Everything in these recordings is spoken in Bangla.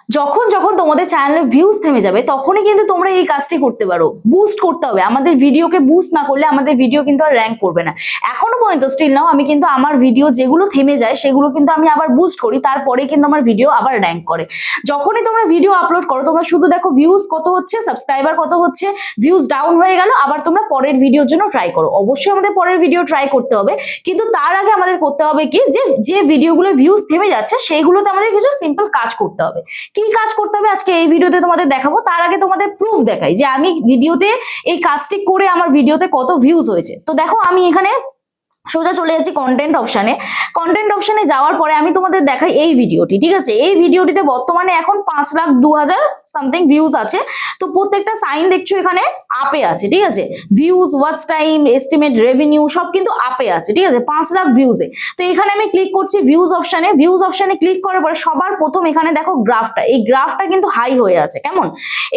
যখন যখন তোমাদের চ্যানেলে ভিউজ থেমে যাবে তখনই কিন্তু তোমরা এই কাজটি করতে পারো। বুস্ট করতে হবে, আমাদের ভিডিওকে বুস্ট না করলে আমাদের ভিডিও কিন্তু আর র্যাঙ্ক করবে না। এখনো পর্যন্ত স্টিল নাও আমি কিন্তু আমার ভিডিও যেগুলো থেমে যায় সেগুলো কিন্তু আমি আবার বুস্ট করি, তারপরে কিন্তু আমার ভিডিও আবার র্যাঙ্ক করে। যখনই তোমরা ভিডিও আপলোড করো তোমরা শুধু দেখো ভিউজ কত হচ্ছে, সাবস্ক্রাইবার কত হচ্ছে, ভিউজ ডাউন হয়ে গেল, আবার তোমরা পরের ভিডিওর জন্য ট্রাই করো। অবশ্যই আমাদের পরের ভিডিও ট্রাই করতে হবে, কিন্তু তার আগে আমাদের করতে হবে কি, যে ভিডিওগুলো ভিউজ থেমে যাচ্ছে সেইগুলোতে আমাদের কিছু সিম্পল কাজ করতে হবে। কি কাজ করতে হবে আজকে এই ভিডিওতে তোমাদের দেখাবো। তার আগে তোমাদের প্রুফ দেখাই যে আমি ভিডিওতে এই কাজটি করে আমার ভিডিওতে কত ভিউজ হয়েছে। তো দেখো আমি এখানে সোজা চলে যাচ্ছি কন্টেন্ট অপশানে। কন্টেন্ট অপশানে যাওয়ার পরে আমি তোমাদের দেখাই এই ভিডিওটি, ঠিক আছে। এই ভিডিওটিতে বর্তমানে এখন 5,02,000 সামথিং ভিউজ আছে। তো প্রত্যেকটা সাইন দেখছো এখানে আপে আছে, ঠিক আছে। Views, watch time, estimate revenue সব কিন্তু আপে আছে, ঠিক আছে, 5 লাখ ভিউজে। তো এখানে আমি ক্লিক করছি ভিউজ অপশানে। ভিউজ অপশানে ক্লিক করার পরে সবার প্রথম এখানে দেখো গ্রাফটা, এই গ্রাফটা কিন্তু হাই হয়ে আছে, কেমন।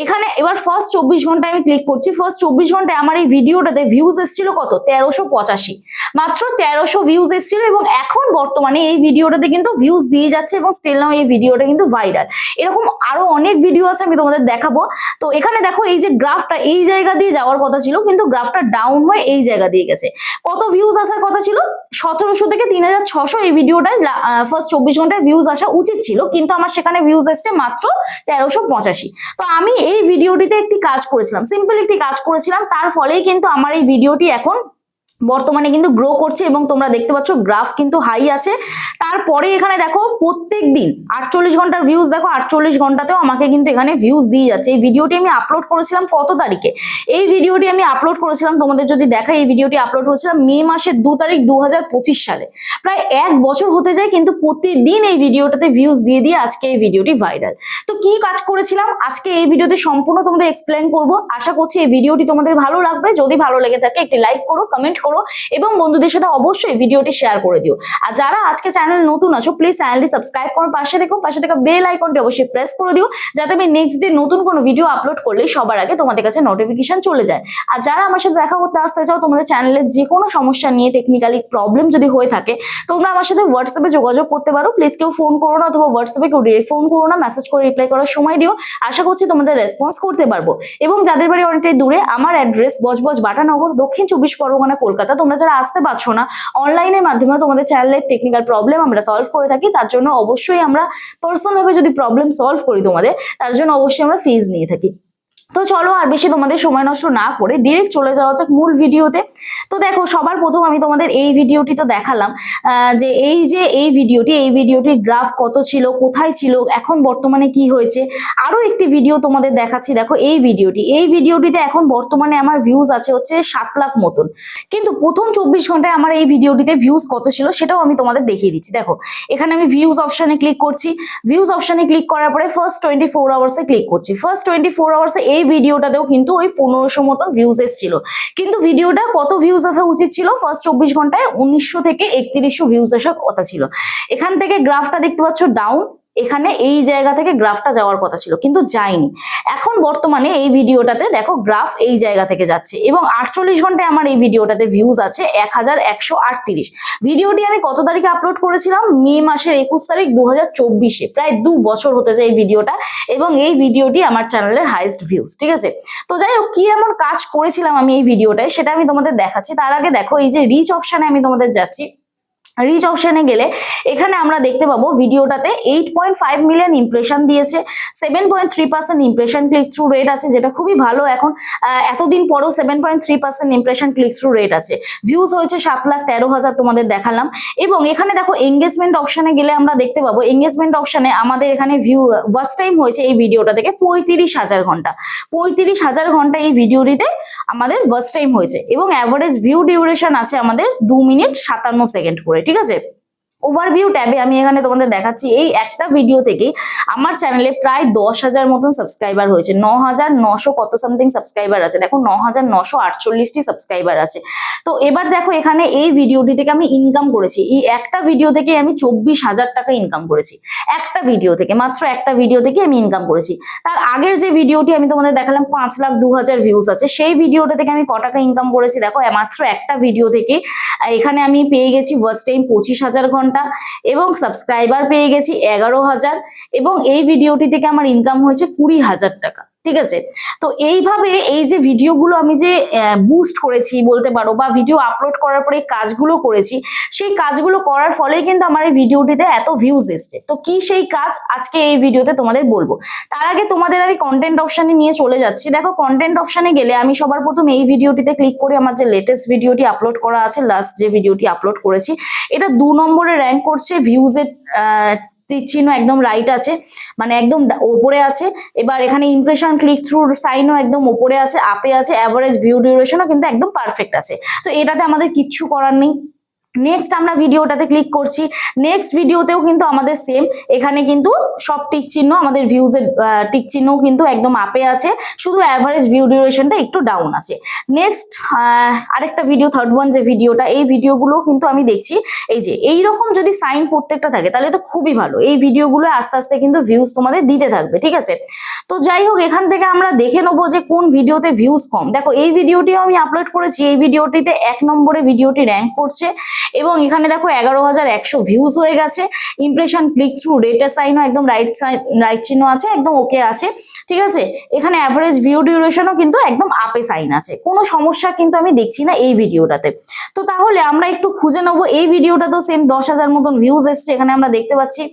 এখানে এবার ফার্স্ট 24 ঘন্টায় আমি ক্লিক করছি। ফার্স্ট 24 ঘন্টায় আমার এই ভিডিওটাতে ভিউজ এসেছিল কত, 1385, মাত্র 1300 ভিউজ এসেছিল। এবং এখন বর্তমানে এই ভিডিওটাতে কিন্তু ভিউজ দিয়ে যাচ্ছে এবং স্টিল নাও এই ভিডিওটা কিন্তু ভাইরাল। এরকম আরো অনেক ভিডিও আছে, আমি তোমাদের দেখাবো। তো এখানে দেখো এই যে গ্রাফটা এই জায়গা দিয়ে যাওয়ার কথা ছিল, কিন্তু গ্রাফটা ডাউন হয়ে এই জায়গা দিয়ে গেছে। কত ভিউজ আসার কথা ছিল, 1700 থেকে 3600 এই ভিডিওটায় ফার্স্ট 24 ঘন্টায় ভিউজ আসা উচিত ছিল, কিন্তু আমার সেখানে ভিউজ এসছে মাত্র 1385। তো আমি এই ভিডিওটিতে একটি কাজ করেছিলাম, সিম্পল একটি কাজ করেছিলাম, তার ফলেই কিন্তু আমার এই ভিডিওটি এখন বর্তমানে কিন্তু গ্রো করছে এবং তোমরা দেখতে পাচ্ছ গ্রাফ কিন্তু হাই আছে। তারপরে এখানে দেখো প্রত্যেক দিন 48 ঘন্টার ভিউজ, দেখো 48 ঘন্টাতেও আমাকে কিন্তু এখানে ভিউজ দিয়ে যাচ্ছে। এই ভিডিওটি আমি আপলোড করেছিলাম কত তারিখে, এই ভিডিওটি আমি আপলোড করেছিলাম তোমাদের যদি দেখাই, এই ভিডিওটি আপলোড করেছিলাম মে মাসের 2 তারিখ 2025 সালে। প্রায় 1 বছর হতে যায়, কিন্তু প্রতিদিন এই ভিডিওটাতে ভিউজ দিয়ে দিয়ে আজকে এই ভিডিওটি ভাইরাল। তো কি কাজ করেছিলাম আজকে এই ভিডিওতে সম্পূর্ণ তোমাদের এক্সপ্লেন করব। আশা করছি এই ভিডিওটি তোমাদের ভালো লাগবে। যদি ভালো লেগে থাকে একটি লাইক করো, কমেন্ট করো এবং বন্ধুদের সাথে অবশ্যই ভিডিওটি শেয়ার করে দিও। আর যারা আজকে চ্যানেল নতুন আছো প্লিজ চ্যানেলটি সাবস্ক্রাইব করো, পাশে থাকা বেল আইকনটি অবশ্যই প্রেস করে দিও, যাতে আমি নেক্সট ডে নতুন কোনো ভিডিও আপলোড করলেই সবার আগে তোমাদের কাছে নোটিফিকেশন চলে যায়। আর যারা আমার সাথে দেখা করতে আসতে চাও, তোমাদের চ্যানেলের যে কোনো সমস্যা নিয়ে টেকনিক্যালি প্রবলেম যদি হয়ে থাকে, তোমরা আমার সাথে হোয়াটসঅ্যাপে যোগাযোগ করতে পারো। প্লিজ কেউ ফোন করো না, অথবা হোয়াটসঅ্যাপে কেউ ডিরেক্ট ফোন করো না, মেসেজ করে রিপ্লাই করার সময় দিও। আশা করছি তোমাদের রেসপন্স করতে পারবো। এবং যাদের বাড়ি অনেকটাই দূরে, আমার অ্যাড্রেস বজবজ বাটানগর, দক্ষিণ 24 পরগনা, কলকাতা। তোমরা যারা আসতে পারছো না, অনলাইনের মাধ্যমে তোমাদের চ্যানেলের টেকনিক্যাল প্রবলেম আমরা সলভ করে থাকি। তার জন্য অবশ্যই আমরা পার্সোনাল ভাবে যদি প্রবলেম সলভ করি তোমাদের, তার জন্য অবশ্যই আমরা ফিজ নিয়ে থাকি। তো চলো আর বেশি তোমাদের সময় নষ্ট না করে ডিরেক্ট চলে যাওয়া যাক মূল ভিডিওতে। তো দেখো সবার প্রথম আমি তোমাদের এই ভিডিওটি তো দেখালাম, যে এই ভিডিওটির গ্রাফ কত ছিল, কোথায় ছিল, এখন বর্তমানে কি হয়েছে। আরো একটি ভিডিও তোমাদের দেখাচ্ছি, দেখো এই ভিডিওটিতে এখন বর্তমানে আমার ভিউজ আছে হচ্ছে 7 লাখ মতন, কিন্তু প্রথম 24 ঘন্টায় আমার এই ভিডিওটিতে ভিউজ কত ছিল সেটাও আমি তোমাদের দেখিয়ে দিচ্ছি। দেখো এখানে আমি ভিউজ অপশনে ক্লিক করছি। ভিউজ অপশনে ক্লিক করার পরে ফার্স্ট 24 আওয়ার্সে ক্লিক করছি। ফার্স্ট 24 আওয়ার্সে এই ভিডিওটাতেও কিন্তু ওই 1500 মতন ভিউজ এসেছিল, কিন্তু ভিডিওটা কত ভিউজ আসা উচিত ছিল ফার্স্ট 24 ঘন্টায় 1900 থেকে 3100 ভিউজ আসার কথা ছিল। এখান থেকে গ্রাফটা দেখতে পাচ্ছ ডাউন, এখানে এই জায়গা থেকে গ্রাফটা যাওয়ার কথা ছিল কিন্তু যায়নি। এখন বর্তমানে এই ভিডিওটাতে দেখো গ্রাফ এই জায়গা থেকে যাচ্ছে এবং 48 ঘন্টায় আমার এই ভিডিওটাতে ভিউজ আছে 1138। ভিডিওটি আমি কত তারিখে আপলোড করেছিলাম, মে মাসের 21 তারিখ 2024-এ। প্রায় 2 বছর হতে যায় এই ভিডিওটা, এবং এই ভিডিওটি আমার চ্যানেলের হাইয়েস্ট ভিউজ, ঠিক আছে। তো যাই হোক, কি এমন কাজ করেছিলাম আমি এই ভিডিওটায় সেটা আমি তোমাদের দেখাচ্ছি। তার আগে দেখো এই যে রিচ অপশনে আমি তোমাদের যাচ্ছি। রিচ অপশনে গেলে এখানে আমরা দেখতে পাবো ভিডিওটাতে 8.5 মিলিয়ন ইমপ্রেশন দিয়েছে, 7.3% ইমপ্রেশন ক্লিক থ্রু রেট আছে, যেটা খুবই ভালো। এখন এতদিন পরেও 7.3% ইমপ্রেশন ক্লিক থ্রু রেট আছে। ভিউজ হয়েছে 7,13,000 তোমাদের দেখালাম। এবং এখানে দেখো এঙ্গেজমেন্ট অপশনে গেলে আমরা দেখতে পাবো, এঙ্গেজমেন্ট অপশনে আমাদের এখানে ওয়াচ টাইম হয়েছে এই ভিডিওটা থেকে 35,000 ঘন্টা। 35,000 ঘন্টা এই ভিডিওটিতে আমাদের ওয়াচ টাইম হয়েছে, এবং অ্যাভারেজ ভিউ ডিউরেশন আছে আমাদের 2 মিনিট 57 সেকেন্ড করে, ঠিক আছে। ওভারভিউ ট্যাবে আমি এখানে তোমাদের দেখাচ্ছি, এই একটা ভিডিও থেকে আমার চ্যানেলে প্রায় 10,000 মতন সাবস্ক্রাইবার হয়েছে। 9,900 কত সামথিং সাবস্ক্রাইবার আছে, দেখো 9,948টি সাবস্ক্রাইবার আছে। তো এবার দেখো এখানে এই ভিডিওটি থেকে আমি ইনকাম করেছি, এই একটা ভিডিও থেকে আমি 24,000 টাকা ইনকাম করেছি। একটা ভিডিও থেকে, মাত্র একটা ভিডিও থেকে আমি ইনকাম করেছি। তার আগের যে ভিডিওটি আমি তোমাদের দেখালাম 5,02,000 ভিউজ আছে, সেই ভিডিওটা থেকে আমি ক টাকা ইনকাম করেছি দেখো, মাত্র একটা ভিডিও থেকে এখানে আমি পেয়ে গেছি ওয়াচ টাইম 25,000 ঘন্টা। ঘন্টা এবং সাবস্ক্রাইবার পেয়ে গেছি 11,000 এবং এই ভিডিওটি থেকে আমার ইনকাম হয়েছে 20,000 টাকা। ঠিক আছে, তো এইভাবে এই যে ভিডিওগুলো আমি যে বুস্ট করেছি বলতে পারো, বা ভিডিও আপলোড করার পরে কাজগুলো করেছি, সেই কাজগুলো করার ফলে কিন্তু আমার এই ভিডিওটিতে এত ভিউজ এসছে। তো কি সেই কাজ আজকে এই ভিডিওতে তোমাদের বলবো। তার আগে তোমাদের আমি কন্টেন্ট অপশনে নিয়ে চলে যাচ্ছি। দেখো, কন্টেন্ট অপশনে গেলে আমি সবার প্রথম এই ভিডিওটিতে ক্লিক করে আমার যে লেটেস্ট ভিডিওটি আপলোড করা আছে, লাস্ট যে ভিডিওটি আপলোড করেছি, এটা 2 নম্বরে র্যাঙ্ক করছে ভিউজের চিহ্ন একদম রাইট আছে, মানে একদম ওপরে আছে। এবার এখানে ইমপ্রেশন ক্লিক থ্রু সাইনও একদম ওপরে আছে, আপে আছে, অ্যাভারেজ ভিউ ডিউরেশনও কিন্তু একদম পারফেক্ট আছে। তো এটাতে আমাদের কিচ্ছু করার নেই। নেক্সট আমরা ভিডিওটাতে ক্লিক করছি। নেক্সট ভিডিওতেও কিন্তু আমাদের সেম, এখানে কিন্তু সব টিক চিহ্ন, আমাদের ভিউজের টিক চিহ্নও কিন্তু একদম আপে আছে, শুধু অ্যাভারেজ ভিউ ডিউরেশনটা একটু ডাউন আছে। নেক্সট আরেকটা ভিডিও, থার্ড ওয়ান যে ভিডিওটা, এই ভিডিওগুলো কিন্তু আমি দেখছি এই যে এইরকম যদি সাইন প্রত্যেকটা থাকে তাহলে তো খুবই ভালো। এই ভিডিওগুলো আস্তে আস্তে কিন্তু ভিউজ তোমাদের দিতে থাকবে। ঠিক আছে, তো যাই হোক, এখান থেকে আমরা দেখে নেবো যে কোন ভিডিওতে ভিউজ কম। দেখো, এই ভিডিওটিও আমি আপলোড করেছি, এই ভিডিওটিতে 1 নম্বরে ভিডিওটি র্যাঙ্ক করছে এবং এখানে দেখো 11,100 ভিউজ হয়ে গেছে। ইমপ্রেশন ক্লিক থ্রু রেটের সাইনও একদম রাইট চিহ্ন আছে, একদম ওকে আছে। ঠিক আছে, এখানে অ্যাভারেজ ভিউ ডিউরেশনও কিন্তু একদম আপে সাইন আছে, কোনো সমস্যা কিন্তু আমি দেখছি না এই ভিডিওটাতে। তো তাহলে আমরা একটু খুঁজে নেবো, এই ভিডিওটা তো সেম 10,000 মতন ভিউজ এসছে, এখানে আমরা দেখতে পাচ্ছি।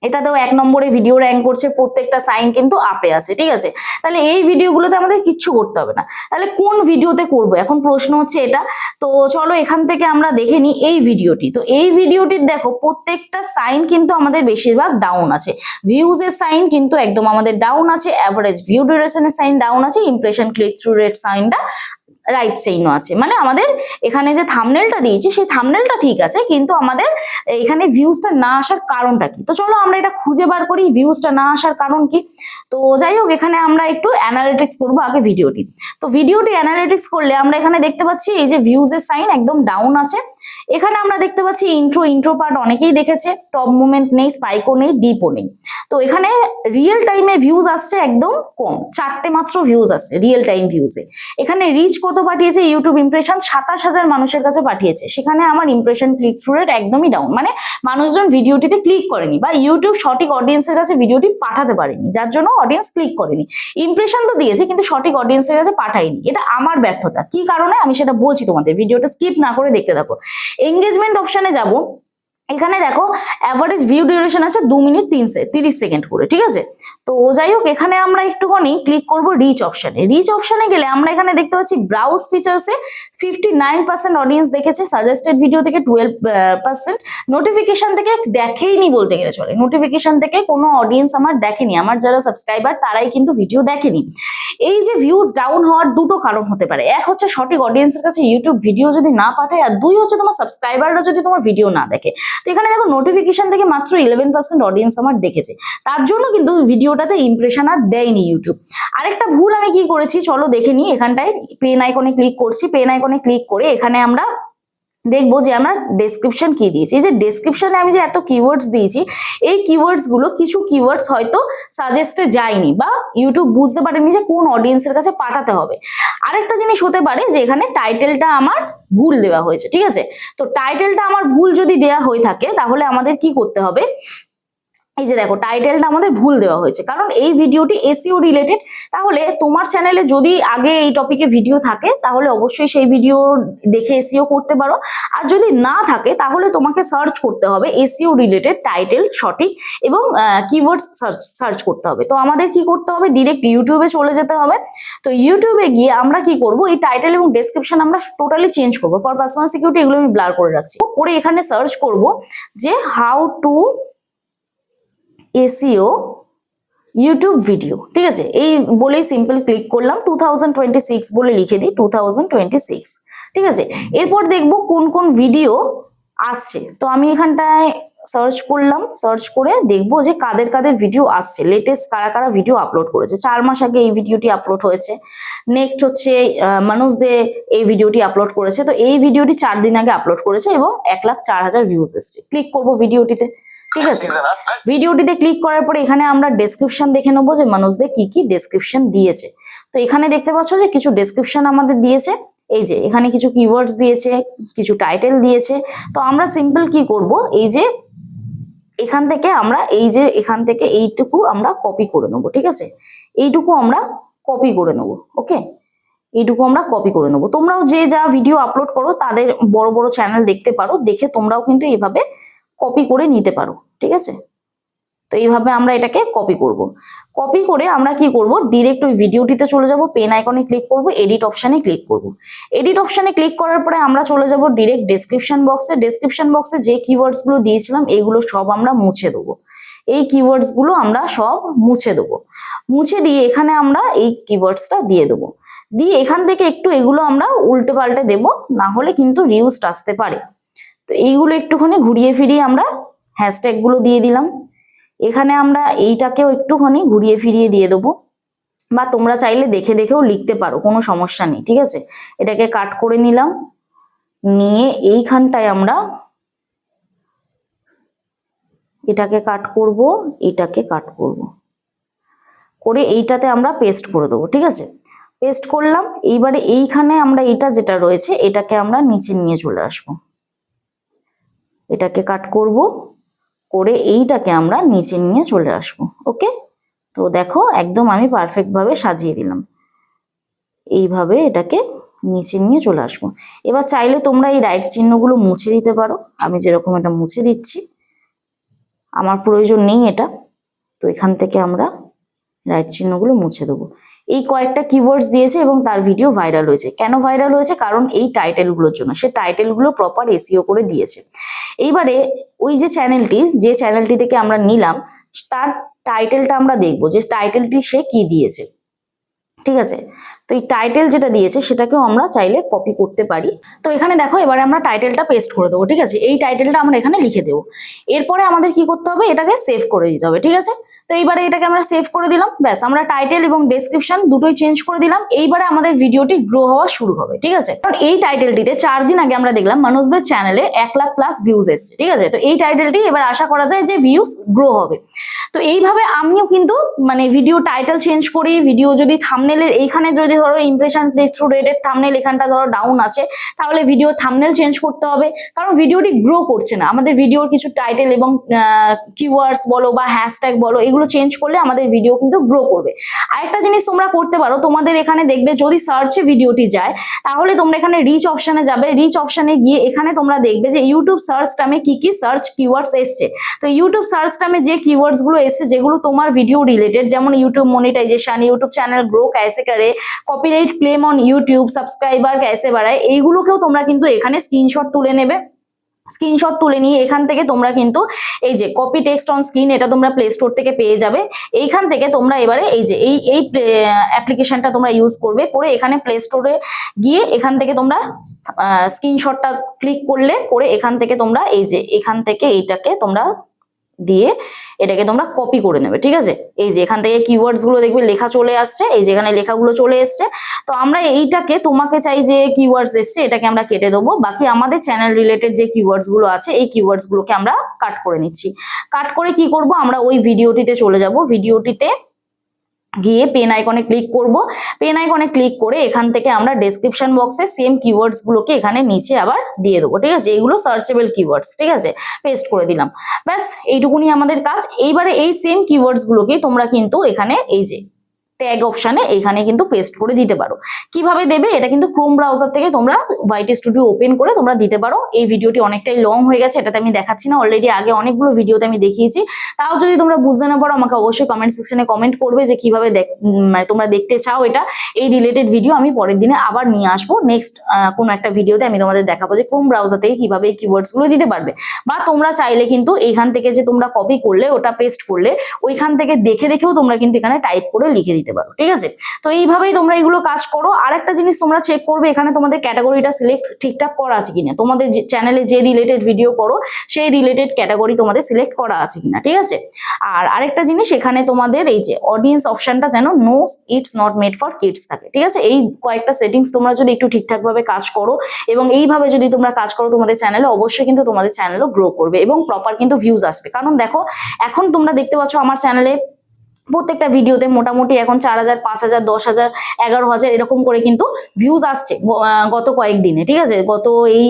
এটাতেও 1 নম্বরে ভিডিও র্যাঙ্ক করছে, প্রত্যেকটা সাইন কিন্তু আপে আছে। ঠিক আছে, তাহলে এই ভিডিওগুলোতে আমাদের কিচ্ছু করতে হবে না। তাহলে কোন ভিডিওতে করব, এখন প্রশ্ন হচ্ছে এটা। তো চলো এখান থেকে আমরা দেখে নিই এই ভিডিওটি। তো এই ভিডিওটির দেখো প্রত্যেকটা সাইন কিন্তু আমাদের বেশিরভাগ ডাউন আছে। ভিউজের সাইন কিন্তু একদম আমাদের ডাউন আছে, অ্যাভারেজ ভিউ ডিউরেশনের সাইন ডাউন আছে, ইমপ্রেশন ক্লিক থ্রু রেট সাইনটা রাইট সাইনও আছে। মানে আমাদের এখানে যে থাম্বনেলটা দিয়েছি সেই থাম্বনেলটা ঠিক আছে, কিন্তু আমাদের এখানে ভিউজটা না আসার কারণটা কি। তো চলো আমরা এটা খুঁজে বার করি, ভিউজটা না আসার কারণ কি। তো যাই হোক, এখানে আমরা একটু অ্যানালিটিক্স করবো আগে ভিডিওটি। তো ভিডিওটি অ্যানালিটিক্স করলে আমরা এখানে দেখতে পাচ্ছি এই যে ভিউজের সাইন একদম ডাউন আছে। এখানে আমরা দেখতে পাচ্ছি ইন্ট্রো পার্ট অনেকেই দেখেছে, টপ মুভমেন্ট নেই, স্পাইকও নেই, ডিপও নেই। তো এখানে রিয়েল টাইমে ভিউজ আসছে একদম কম, 4টে মাত্র ভিউজ আসছে রিয়েল টাইম ভিউজে। এখানে রিচ কত পাঠিয়েছে ইউটিউব ইমপ্রেশন, 27,000 মানুষের কাছে পাঠিয়েছে। সেখানে আমার ইমপ্রেশন ক্লিক থ্রু রেট একদমই ডাউন, মানে মানুষজন ভিডিওটিতে ক্লিক করেনি, বা ইউটিউব সঠিক অডিয়েন্সের কাছে ভিডিওটি পাঠাতে পারেনি, যার জন্য অডিয়েন্স ক্লিক করেনি। ইমপ্রেশন তো দিয়েছে কিন্তু সঠিক অডিয়েন্সের কাছে পাঠায়নি, এটা আমার ব্যর্থতা। কি কারণে আমি সেটা বলছি তোমাদের, ভিডিওটা স্কিপ না করে দেখতে থাকো। এঙ্গেজমেন্ট অপশনে যাব, এখানে দেখো অ্যাভারেজ ভিউ ডিউরেশন আছে 2 মিনিট 30 সেকেন্ড করে। ঠিক আছে, তো যাই হোক, এখানে আমরা একটুখানি ক্লিক করব রিচ অপশনে। রিচ অপশনে গেলে আমরা এখানে দেখতে পাচ্ছি ব্রাউজ ফিচার্সে 59% অডিয়েন্স দেখেছে, সাজেস্টেড ভিডিও থেকে 12%, নোটিফিকেশন থেকে দেখেইনি বলতে গেলে চলে, নোটিফিকেশন থেকে কোনো অডিয়েন্স আমার দেখেনি, আমার যারা সাবস্ক্রাইবার তারাই কিন্তু ভিডিও দেখেনি। এই যে ভিউজ ডাউন হওয়ার দুটো কারণ হতে পারে, এক হচ্ছে সঠিক অডিয়েন্সের কাছে ইউটিউব ভিডিও যদি না পাঠায়, আর 2 হচ্ছে তোমার সাবস্ক্রাইবাররা যদি তোমার ভিডিও না দেখে। তো এখানে দেখো নোটিফিকেশন থেকে মাত্র 11% অডিয়েন্স আমার দেখেছে, তার জন্য কিন্তু ভিডিওটাতে ইমপ্রেশন আর দেয়নি ইউটিউব। আরেকটা ভুল আমি কি করেছি চলো দেখে নিই। এখানটায় পেন আইকনে ক্লিক করছি, পেন আইকনে ক্লিক করে এখানে আমরা দেখবো যে আমরা ডেসক্রিপশন কি দিয়েছি। এই যে ডেসক্রিপশনে আমি যে এত কিওয়ার্ডস দিয়েছি, এই কিওয়ার্ডস গুলো কিছু কিওয়ার্ডস হয়তো সাজেস্টে যায়নি, বা ইউটিউব বুঝতে পারেনি যে কোন অডিয়েন্সের কাছে পাঠাতে হবে। আরেকটা জিনিস হতে পারে যে এখানে টাইটেলটা আমার ভুল দেওয়া হয়েছে। ঠিক আছে, তো টাইটেলটা আমার ভুল যদি দেওয়া হয়ে থাকে তাহলে আমাদের কি করতে হবে, এই যে দেখো টাইটেলটা আমাদের ভুল দেওয়া হয়েছে, কারণ এই ভিডিওটি এসইও রিলেটেড। তাহলে তোমার চ্যানেলে যদি আগে এই টপিকে ভিডিও থাকে তাহলে অবশ্যই সেই ভিডিও দেখে এসইও করতে পারো, আর যদি না থাকে তাহলে তোমাকে সার্চ করতে হবে এসইও রিলেটেড টাইটেল সঠিক এবং কিওয়ার্ডস সার্চ করতে হবে। তো আমাদের কি করতে হবে, ডিরেক্ট ইউটিউবে চলে যেতে হবে। তো ইউটিউবে গিয়ে আমরা কি করব, এই টাইটেল এবং ডেসক্রিপশন আমরা টোটালি চেঞ্জ করব। ফর পার্সোনাল সিকিউরিটি এগুলো আমি ব্লার করে রাখছি। করে এখানে সার্চ করব যে how to SEO YouTube video. ঠিক আছে, এই বলেই সিম্পল ক্লিক করলাম, 2026 বলে লিখে দিই 2026। ঠিক আছে, এরপর দেখবো কোন কোন ভিডিও আসছে। তো আমি এখানটায় সার্চ করলাম, সার্চ করে দেখবো যে কাদের কাদের ভিডিও আসছে, লেটেস্ট কারা কারা ভিডিও আপলোড করেছে। 4 মাস আগে এই ভিডিওটি আপলোড হয়েছে। নেক্সট হচ্ছে মানুষ দে এই ভিডিওটি আপলোড করেছে, তো এই ভিডিওটি 4 দিন আগে আপলোড করেছে এবং 1,04,000 ভিউজ এসছে। ক্লিক করবো ভিডিওটিতে। ঠিক আছে, ভিডিওটিতে ক্লিক করার পরে এখানে আমরা ডেসক্রিপশন দেখে নেবো যে মানুষ দে কি কি ডেসক্রিপশন দিয়েছে। তো এখানে দেখতে পাচ্ছ যে কিছু ডেসক্রিপশন আমাদের দিয়েছে, এই যে এখানে কিছু কিওয়ার্ডস দিয়েছে, কিছু টাইটেল দিয়েছে। তো আমরা সিম্পল কি করব, এই যে এখান থেকে আমরা এখান থেকে এইটুকু আমরা কপি করে নেবো, ঠিক আছে? এইটুকু আমরা কপি করে নেবো, ওকে? এইটুকু আমরা কপি করে নেবো। তোমরাও যে যা ভিডিও আপলোড করো তাদের বড় বড় চ্যানেল দেখতে পারো, দেখে তোমরাও কিন্তু এইভাবে কপি করে নিতে পারো, ঠিক আছে? তো এইভাবে আমরা এটাকে কপি করব। কপি করে আমরা কি করব, ডিরেক্ট ওই ভিডিওটিতে চলে যাব, পেন আইকনে ক্লিক করব, এডিট অপশনে ক্লিক করব। এডিট অপশনে ক্লিক করার পরে আমরা চলে যাব ডিরেক্ট ডেসক্রিপশন বক্সে। ডেসক্রিপশন বক্সে যে কিওয়ার্ডস গুলো দিয়েছিলাম এগুলো সব আমরা মুছে দেবো। এই কিওয়ার্ডস গুলো আমরা সব মুছে দেবো। মুছে দিয়ে এখানে আমরা এই কিওয়ার্ডসটা দিয়ে দেবো। দিয়ে এখান থেকে একটু এগুলো আমরা উল্টে পাল্টে দেবো, না হলে কিন্তু রিউজড আসতে পারে। তো এইগুলো একটুখানি ঘুরিয়ে ফিরিয়ে আমরা হ্যাশট্যাগ গুলো দিয়ে দিলাম। এখানে আমরা এইটাকেও একটুখানি ঘুরিয়ে ফিরিয়ে দিয়ে দেবো, বা তোমরা চাইলে দেখে দেখেও লিখতে পারো, কোনো সমস্যা নেই, ঠিক আছে? এটাকে কাট করে নিলাম, নিয়ে এইখানটায় আমরা এটাকে কাট করব, এটাকে কাট করব, করে এইটাতে আমরা পেস্ট করে দেবো, ঠিক আছে? পেস্ট করলাম। এইবারে এইখানে আমরা এটা যেটা রয়েছে এটাকে আমরা নিচে নিয়ে চলে আসবো, এটাকে কাট করব, করে এইটাকে আমরা নিচে নিয়ে চলে আসবো, ওকে? তো দেখো একদম আমি পারফেক্ট ভাবে সাজিয়ে দিলাম। এইভাবে এটাকে নিচে নিয়ে চলে আসবো। এবার চাইলে তোমরা এই রাইট চিহ্নগুলো মুছে দিতে পারো, আমি যেরকম এটা মুছে দিচ্ছি, আমার প্রয়োজন নেই এটা। তো এখান থেকে আমরা রাইট চিহ্নগুলো মুছে দেবো। এই কয়েকটা কিওয়ার্ডস দিয়েছে এবং তার ভিডিও ভাইরাল হয়েছে। কেন ভাইরাল হয়েছে? কারণ এই টাইটেলগুলোর জন্য। সে টাইটেলগুলো প্রপার এসইও করে দিয়েছে। এইবারে ওই যে চ্যানেলটি থেকে আমরা নিলাম, তার টাইটেলটা আমরা দেখবো যে টাইটেলটি সে কি দিয়েছে, ঠিক আছে? তো এই টাইটেল যেটা দিয়েছে সেটাকেও আমরা চাইলে কপি করতে পারি। তো এখানে দেখো এবারে আমরা টাইটেলটা পেস্ট করে দেবো, ঠিক আছে? এই টাইটেলটা আমরা এখানে লিখে দেবো। এরপরে আমাদের কি করতে হবে, এটাকে সেভ করে দিতে হবে, ঠিক আছে? তো এইবারে এটাকে আমরা সেভ করে দিলাম, ব্যাস। আমরা টাইটেল এবং ডেসক্রিপশন দুটোই চেঞ্জ করে দিলাম। এইবারে আমাদের ভিডিওটি গ্রো হওয়া শুরু হবে, ঠিক আছে? কারণ এই টাইটেলটিতে 4 দিন আগে আমরা দেখলাম মানুষদের চ্যানেলে 1 লাখ প্লাস ভিউজ এসছে, ঠিক আছে? তো এই টাইটেলটি এবার আশা করা যায় যে ভিউজ গ্রো হবে। তো এইভাবে আমিও কিন্তু মানে ভিডিও টাইটেল চেঞ্জ করি। ভিডিও যদি থাম্বনেলের এইখানে যদি ধরো impression click through rated thumbnail এখানটা ধরো ডাউন আছে, তাহলে ভিডিও থাম্বনেল চেঞ্জ করতে হবে, কারণ ভিডিওটি গ্রো করছে না। আমাদের ভিডিওর কিছু টাইটেল এবং কিওয়ার্ডস বলো বা হ্যাশট্যাগ বলো, এগুলো চেঞ্জ করলে আমাদের ভিডিও কিন্তু গ্রো করবে। আরেকটা জিনিস তোমরা করতে পারো, তোমাদের এখানে দেখবে যদি সার্চে ভিডিওটি যায়, তাহলে তোমরা এখানে রিচ অপশনে যাবে। রিচ অপশনে গিয়ে এখানে তোমরা দেখবে যে ইউটিউব সার্চ টার্মে কি কি সার্চ কিওয়ার্ডস এসছে। তো ইউটিউব সার্চ টার্মে যে কিওয়ার্ডস গুলো এসছে, যেগুলো তোমার ভিডিও রিলেটেড, যেমন YouTube monetisation, YouTube channel grow कैसे करे, copyright claim on YouTube, subscriber कैसे बढ़ाए, এইগুলোকেও তোমরা কিন্তু এখানে স্ক্রিনশট তুলে নেবে। স্ক্রিনশট তুলে নিয়ে এখান থেকে তোমরা কিন্তু এই যে কপি টেক্সট অন স্ক্রিন, এটা তোমরা প্লে স্টোর থেকে পেয়ে যাবে। এইখান থেকে তোমরা এবারে এই যে এই অ্যাপ্লিকেশনটা তোমরা ইউজ করবে, করে এখানে প্লে স্টোরে গিয়ে এখান থেকে তোমরা স্ক্রিনশটটা ক্লিক করলে, করে এখান থেকে তোমরা এই যে এখান থেকে এইটাকে তোমরা দিয়ে এটাকে তোমরা কপি করে নেবে, ঠিক আছে? এই যে এখান থেকে কিওয়ার্ডস গুলো দেখবে লেখা চলে আসছে, এই যে এখানে লেখাগুলো চলে এসছে। তো আমরা এইটাকে তোমাকে চাই যে কিওয়ার্ডস এসছে এটাকে আমরা কেটে দেবো, বাকি আমাদের চ্যানেল রিলেটেড যে কিওয়ার্ডস গুলো আছে এই কিওয়ার্ডস গুলোকে আমরা কাট করে নিচ্ছি। কাট করে কি করব, আমরা ওই ভিডিওটিতে চলে যাব। ভিডিওটিতে গিয়ে পেন আইকনে ক্লিক করব। পেন আইকনে ক্লিক করে এখান থেকে আমরা ডেসক্রিপশন বক্সে সেম কিওয়ার্ডস গুলোকে এখানে নিচে আবার দিয়ে দেবো, ঠিক আছে? এগুলো সার্চেবল কিওয়ার্ডস, ঠিক আছে? পেস্ট করে দিলাম, ব্যাস এইটুকুনি আমাদের কাজ। এইবারে এই সেম কিওয়ার্ডস গুলোকে তোমরা কিন্তু এখানে এই যে ট্যাগ অপশনে এখানে কিন্তু পেস্ট করে দিতে পারো। কিভাবে দেবে, এটা কিন্তু ক্রোম ব্রাউজার থেকে তোমরা YT স্টুডিও ওপেন করে তোমরা দিতে পারো। এই ভিডিওটি অনেকটাই লং হয়ে গেছে, এটাতে আমি দেখাচ্ছি না, অলরেডি আগে অনেকগুলো ভিডিওতে আমি দেখিয়েছি। তাও যদি তোমরা বুঝতে না পারো আমাকে অবশ্যই কমেন্ট সেকশনে কমেন্ট করবে যে কিভাবে মানে তোমরা দেখতে চাও এটা। এই রিলেটেড ভিডিও আমি পরের দিনে আবার নিয়ে আসবো। নেক্সট কোনো একটা ভিডিওতে আমি তোমাদের দেখাবো যে ক্রোম ব্রাউজার থেকে কিভাবে এই কিওয়ার্ডস গুলো দিতে পারবে। বা তোমরা চাইলে কিন্তু এইখান থেকে যে তোমরা কপি করলে ওটা পেস্ট করলে ওইখান থেকে দেখে দেখেও তোমরা কিন্তু এখানে টাইপ করে লিখে দিতে পারো, ঠিক আছে? তো এইভাবেই তোমরা এগুলো কাজ করো। আর একটা জিনিস তোমরা চেক করবে, এখানে তোমাদের ক্যাটাগরিটা সিলেক্ট ঠিকঠাক করা আছে কিনা, তোমাদের চ্যানেলে যে রিলেটেড ভিডিও করো সেই রিলেটেড ক্যাটাগরি তোমাদের সিলেক্ট করা আছে কিনা, ঠিক আছে? আর আরেকটা জিনিস, এখানে তোমাদের এই যে অডিয়েন্স অপশনটা যেন no it's not made for kids থাকে, ঠিক আছে? এই কয়েকটা সেটিংস তোমরা যদি একটু ঠিকঠাক ভাবে কাজ করো এবং এইভাবে যদি তোমরা কাজ করো তোমাদের চ্যানেলে, অবশ্যই কিন্তু তোমাদের চ্যানেলও গ্রো করবে এবং প্রপার কিন্তু ভিউজ আসবে। কারণ দেখো এখন তোমরা দেখতে পাচ্ছ আমার চ্যানেলে প্রত্যেকটা ভিডিওতে মোটামুটি এখন 4,000, 5,000, 10,000, 11,000 এরকম করে কিন্তু ভিউজ আসছে গত কয়েকদিনে, ঠিক আছে। গত এই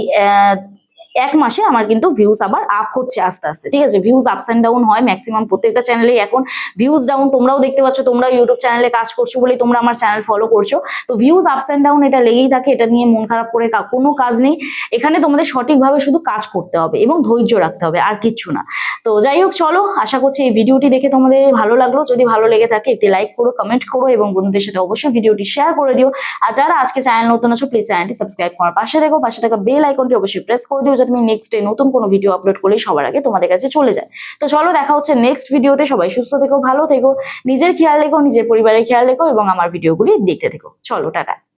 1 মাসে আমার কিন্তু ভিউজ আবার আপ হচ্ছে আস্তে আস্তে, ঠিক আছে। ভিউজ আপস অ্যান্ড ডাউন হয় ম্যাক্সিমাম প্রত্যেকটা চ্যানেলে এখন ভিউজ ডাউন, তোমরাও দেখতে পাচ্ছ, তোমরা ইউটিউব চ্যানেলে কাজ করছো বলেই তোমরা আমার চ্যানেল ফলো করছো। তো ভিউজ আপস অ্যান্ড ডাউন এটা লেগেই থাকে, এটা নিয়ে মন খারাপ করে কোনো কাজ নেই। এখানে তোমাদের সঠিকভাবে শুধু কাজ করতে হবে এবং ধৈর্য রাখতে হবে, আর কিচ্ছু না। তো যাই হোক, চলো, আশা করছি এই ভিডিওটি দেখে তোমাদের ভালো লাগলো। যদি ভালো লেগে থাকে একটি লাইক করো, কমেন্ট করো এবং বন্ধুদের সাথে অবশ্যই ভিডিওটি শেয়ার করে দিও। আর যারা আজকে চ্যানেল নতুন আছো প্লিজ চ্যানেলটি সাবস্ক্রাইব করার পাশে দেখো, পাশে থাকা বেল আইকনটি অবশ্যই প্রেস করে দিও, যাতে আমি নেক্সট ডে নতুন কোনো ভিডিও আপলোড করলেই সবার আগে তোমাদের কাছে চলে যায়। তো চলো, দেখা হচ্ছে নেক্সট ভিডিওতে। সবাই সুস্থ থেকো, ভালো থেকো, নিজের খেয়াল রেখো, নিজের পরিবারের খেয়াল রেখো এবং আমার ভিডিওগুলি দেখতে থেকো। চলো, টাটা।